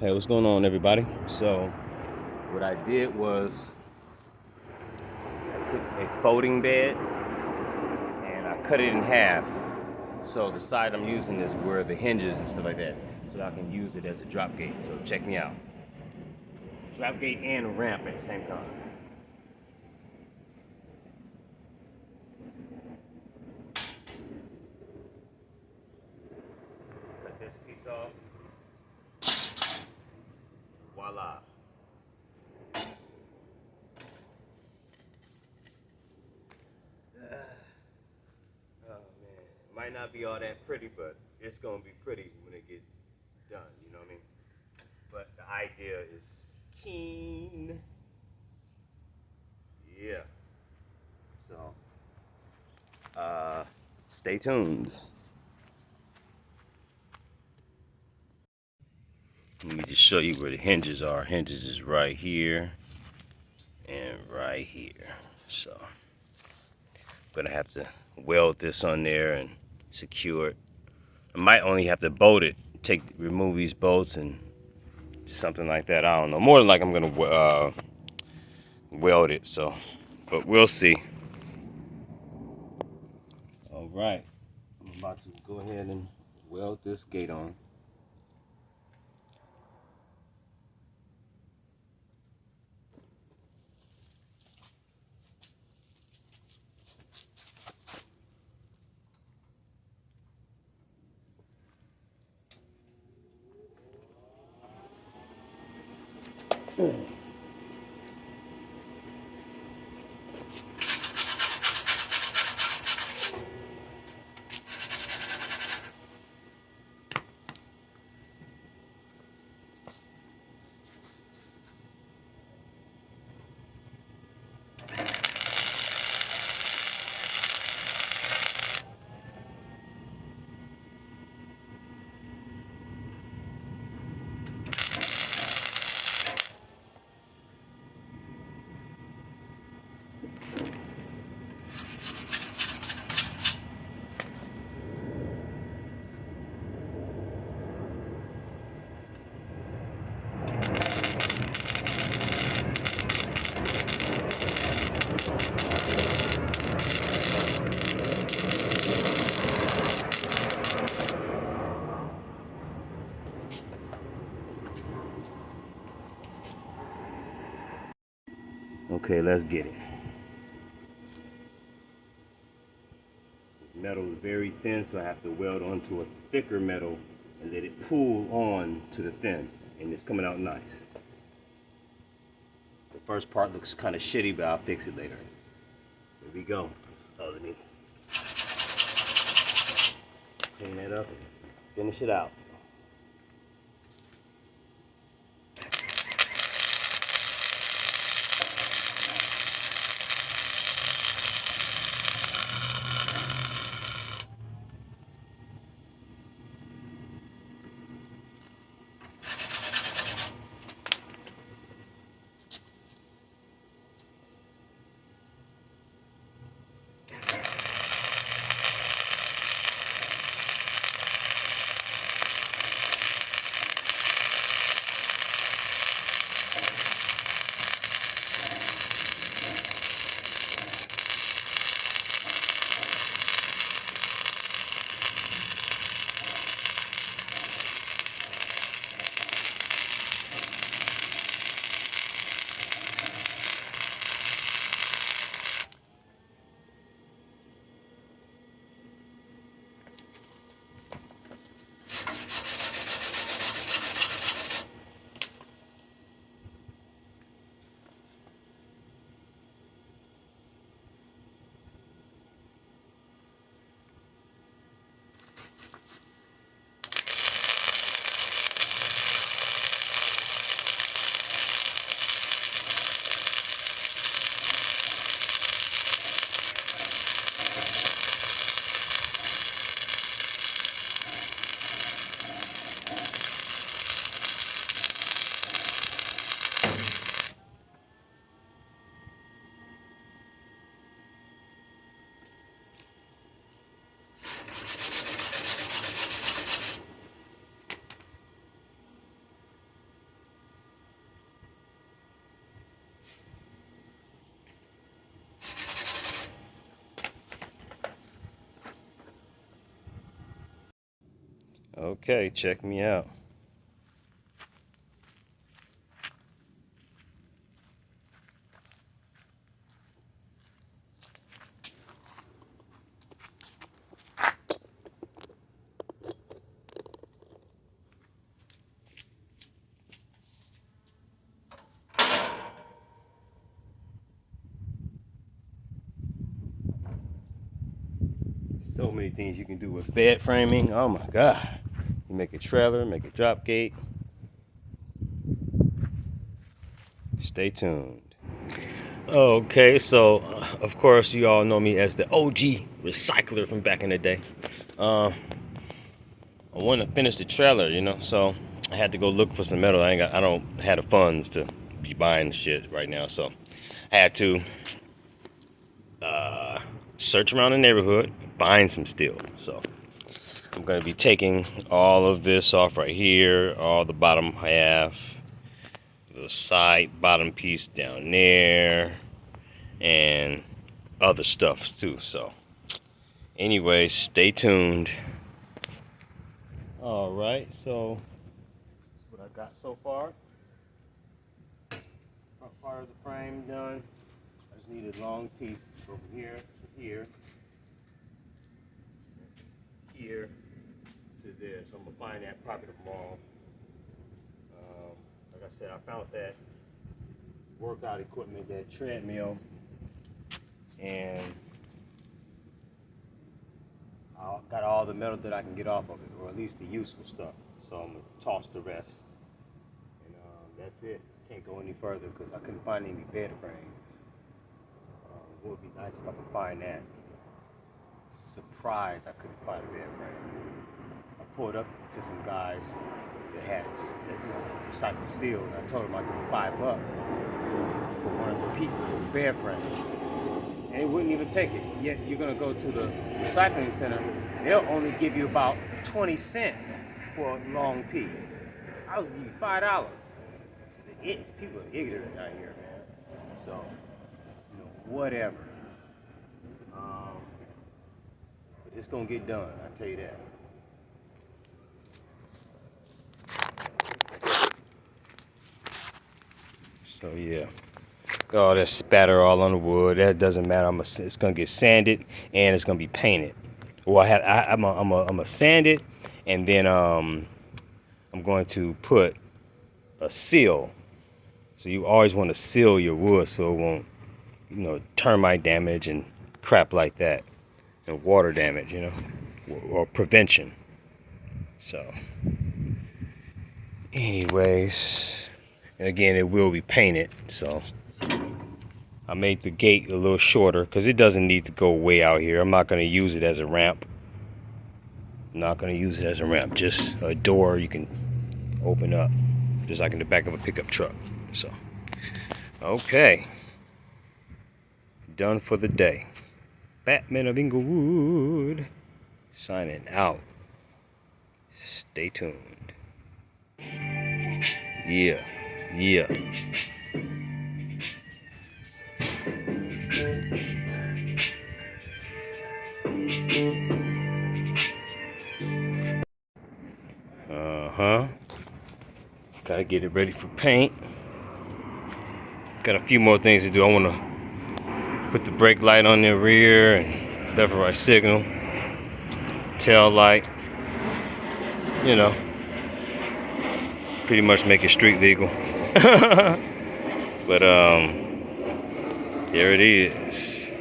Hey, what's going on, everybody? So, what I did was I took a folding bed and I cut it in half. So the side I'm using is where the hinges and stuff like that, so I can use it as a drop gate. So check me out. Drop gate and ramp at the same time. Cut this piece off. Voila. Oh man, it might not be all that pretty, but it's gonna be pretty when it gets done. You know what I mean? But the idea is keen. Yeah. So, stay tuned. Let me just show you where the hinges are. Hinges is right here and right here. So, I'm gonna have to weld this on there and secure it. I might only have to bolt it, remove these bolts and something like that. I don't know. More than like I'm gonna weld it. So, but we'll see. All right, I'm about to go ahead and weld this gate on. Okay, let's get it. This metal is very thin, so I have to weld onto a thicker metal and let it pull on to the thin, and it's coming out nice. The first part looks kind of shitty, but I'll fix it later. Here we go. Oh, let me clean that up and finish it out. Okay, check me out. So many things you can do with bed framing. Oh my God. You make a trailer, make a drop gate. Stay tuned. Okay, so of course you all know me as the OG recycler from back in the day. I wanted to finish the trailer, you know, so I had to go look for some metal. I don't have the funds to be buying shit right now, so I had to search around the neighborhood, find some steel. So I'm going to be taking all of this off right here, all the bottom half, the side bottom piece down there, and other stuff too. So anyway, stay tuned. All right, so that's what I got so far. Front part of the frame done. I just need a long piece from here to here, here to there. So I'm gonna find that probably tomorrow. Like I said, I found that workout equipment, that treadmill, and I got all the metal that I can get off of it, or at least the useful stuff. So I'm gonna toss the rest, and that's it. Can't go any further because I couldn't find any bed frames. It would be nice if I could find that. Surprised I couldn't find a bed frame. I pulled up to some guys that had recycled steel, and I told them I'd give them $5 for one of the pieces of the bed frame. And they wouldn't even take it. Yet you're gonna go to the recycling center, they'll only give you about 20 cents for a long piece. I was giving you $5. It's people are ignorant out here, man. So, whatever. But it's gonna get done, I tell you that. So yeah. Oh, that spatter all on the wood. That doesn't matter. It's gonna get sanded and it's gonna be painted. Well, I'm gonna sand it, and then I'm going to put a seal. So you always want to seal your wood so it won't, termite damage and crap like that, and water damage, or prevention. So, anyways, and again, it will be painted. So I made the gate a little shorter because it doesn't need to go way out here. I'm not going to use it as a ramp. Just a door you can open up, just like in the back of a pickup truck. So, okay, done for the day. Batman of Inglewood, signing out. Stay tuned. Yeah, yeah. Uh-huh. Gotta get it ready for paint. Got a few more things to do. I want to put the brake light on the rear and left and right signal, tail light. Pretty much make it street legal. But there it is.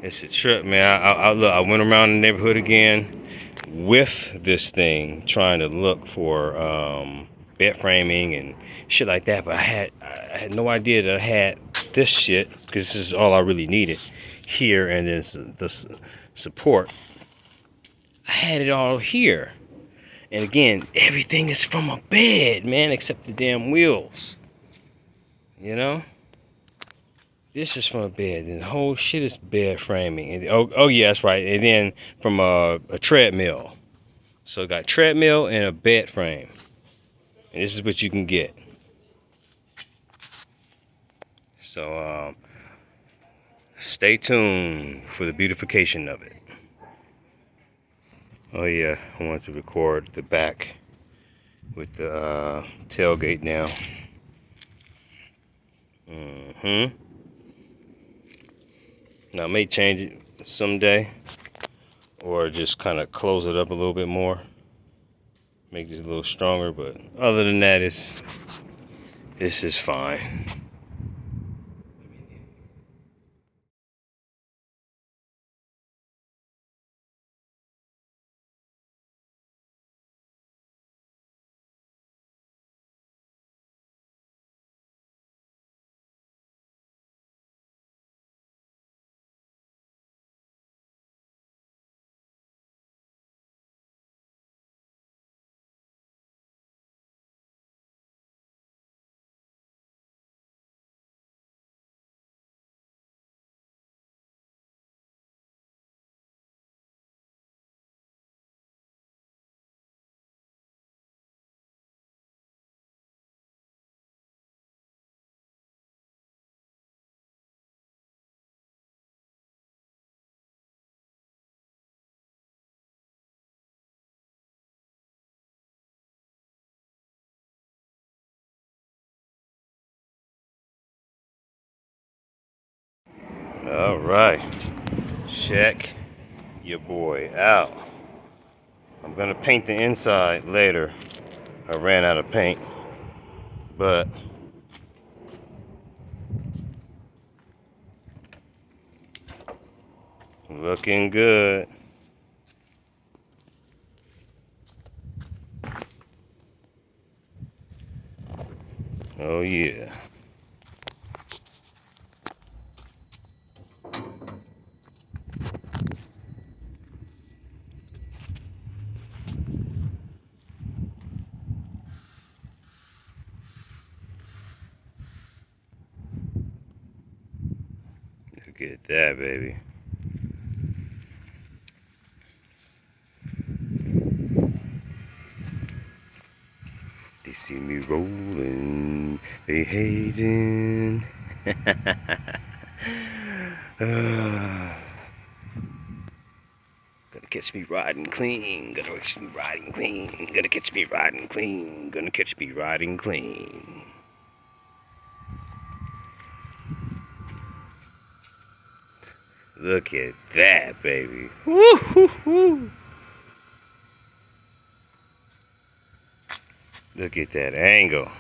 It's a trip, man. I went around the neighborhood again with this thing, trying to look for bed framing and shit like that. But I had no idea that I had this shit, because this is all I really needed here, and then the support. I had it all here. And again, everything is from a bed, man, except the damn wheels. This is from a bed, and the whole shit is bed framing. And, oh yeah, that's right. And then from a treadmill. So I got treadmill and a bed frame. And this is what you can get. So stay tuned for the beautification of it. Oh yeah, I wanted to record the back with the tailgate now. Now I may change it someday, or just kind of close it up a little bit more, make it a little stronger. But other than that, this is fine. All right, check your boy out. I'm gonna paint the inside later. I ran out of paint, but looking good. Oh yeah. Look at that, baby. They see me rolling, they hazing. Gonna catch me riding clean, gonna catch me riding clean, gonna catch me riding clean, gonna catch me riding clean. Look at that, baby. Woo-hoo-hoo. Look at that angle.